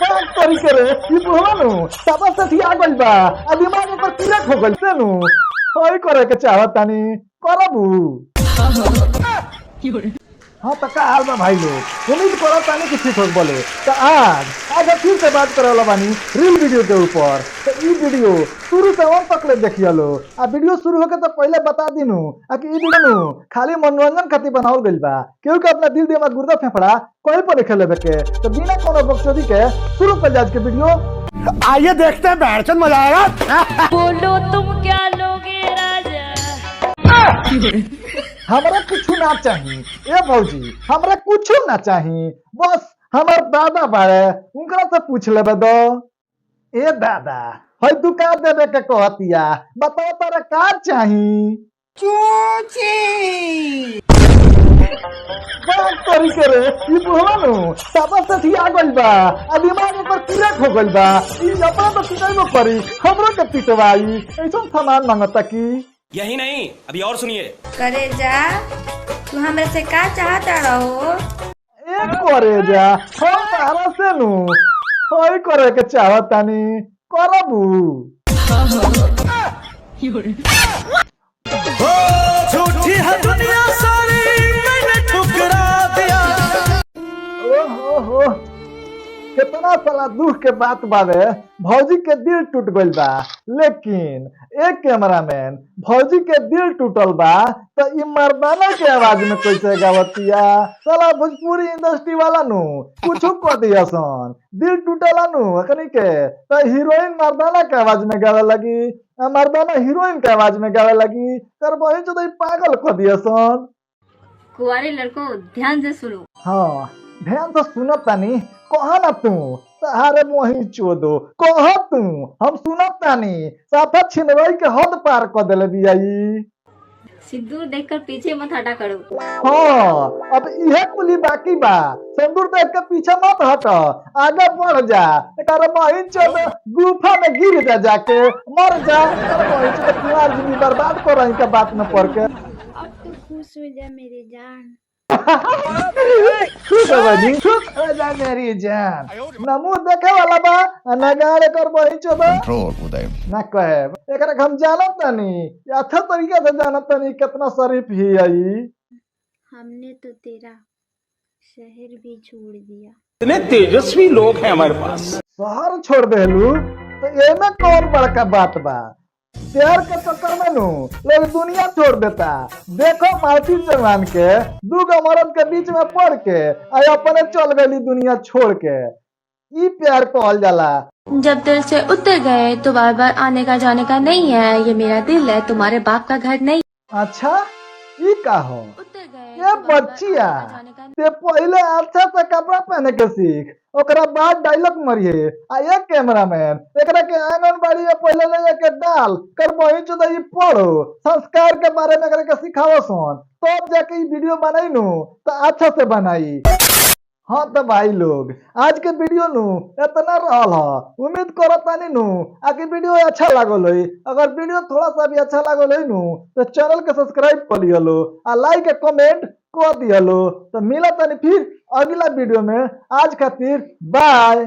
बात करी करे ई बुढ़वा नु सब से आ गइल बा आ दिमाग पर कीड़ा हो गइल से नु होई करे के चाहत तानी करबू। हाँ तो का हाल बा भाई लोग, उम्मीद करो तानी कि ठीक हो बोले। तो आज फिर से बात करे वाला बानी रील वीडियो के ऊपर। तो ई वीडियो शुरू से अंत तक ले देखिए लो। आ वीडियो शुरू होके तो पहले बता दीनू कि ई वीडियो नु खाली मनोरंजन खातिर बनावल गइल बा, क्योंकि अपना दिल दिमाग गुर्दा फेफड़ा कोई पर लिखे लेबे के। तो बिना कोनो बकचोदी के शुरू कर आज के वीडियो। आइए देखते हैं बैठचंद मजा आएगा। बोलो तुम क्या लोगे राजा। हमरा कुछ ना चाहिए ए भौजी, हमरा कुछ ना चाहिए, बस हमार दादा बारे उनकरा से पूछ लेबे दो। ए दादा हई तू का देबे के कहतिया, बताओ तारा का चाहिए। बात करी करे ई बुढ़वा नु सब से आ गइल बा आ दिमाग पर कीड़ा हो गइल बा। ई अपना तो पिटाइबो करी, हमरो के पिटवाई, ऐसा सामान मांगता की। यही नहीं, अभी और सुनिए। करे जा तू हमरे से का चाहता रहो। एक करे जा हम तारा से नु होई करे के चाहतानी करबू। झूठी है दुनिया सारी मैंने ठुकरा दिया। ओहो कितना साला दुख के बात बावे, भौजी के दिल टूट गइल बा। लेकिन एक कैमरामैन भौजी के दिल टूटल बा तो ई मर्दाना के आवाज में कैसे गावतिया। साला भोजपुरी इंडस्ट्री वाला नु कुछो कह दिया सन, दिल टूटला नु अखनी के तो हीरोइन मर्दाना के आवाज में गावे लगी, मर्दाना हीरोइन के आवाज में गावे लगी। कर बहिन तो पागल कह दिया सन। कुंवारे लड़को ध्यान से सुनो। हाँ ध्यान से सुनत तानी, कहा ना तू सहारे मोही चोदो, कहा तू हम सुनत तानी। साफा छिनवई के हद पार कर देले बियाई। सिंदूर देखकर पीछे मत हटा करो। हाँ अब इहे कुली बाकी बा, सिंदूर देख के पीछे मत हट, आगे बढ़ जा। एकर मोही चोद गुफा में गिर जा, जाके मर जा। मोही चोद कुमार जिंदगी बर्बाद कर रही के बात में पड़ के। अब तो खुश हो जा मेरी जान। खुश हो जा मेरी जान। ना मुंह देखे वाला बा ना गारे कर बही चोद ना कहे। एकरा हम जानत तानी, अच्छा तरीके से जानत तानी कितना शरीफ ही आई। हमने तो तेरा शहर भी छोड़ दिया। इतने तेजस्वी लोग हैं हमारे पास। शहर छोड़ देलू तो एमे कौन बड़का बात बा। प्यार के चक्कर में नु लोग दुनिया छोड़ देता। देखो मालती जवान के दूगो मर्द के बीच में पड़ के आ अपने चल गई दुनिया छोड़ के। ई प्यार कहल जाला। जब दिल से उतर गए तो बार बार आने का जाने का नहीं है, ये मेरा दिल है तुम्हारे बाप का घर नहीं। अच्छा ई का हो उतर गए ये बच्चिया, ते पहले अच्छा से कपड़ा पहने के सीख, ओकरा बाद डायलॉग मरिए। आ एक कैमरामैन एकरा के आंगनबाड़ी में पहले ले जाके डाल कर बही चुदा ई पढ़ो, संस्कार के बारे में एकरा के सिखाओ सन, तब जाके ई वीडियो बनाई नु तो अच्छा से बनाई। हाँ तो भाई लोग आज के वीडियो नु इतना रहल है। उम्मीद करो तानी नु आगे वीडियो अच्छा लागल है। अगर वीडियो थोड़ा सा भी अच्छा लागल है नु तो चैनल के सब्सक्राइब कर लिया लो आ लाइक कमेंट कर दिया लो। तो मिला तानी फिर अगला वीडियो में। आज खातिर बाय।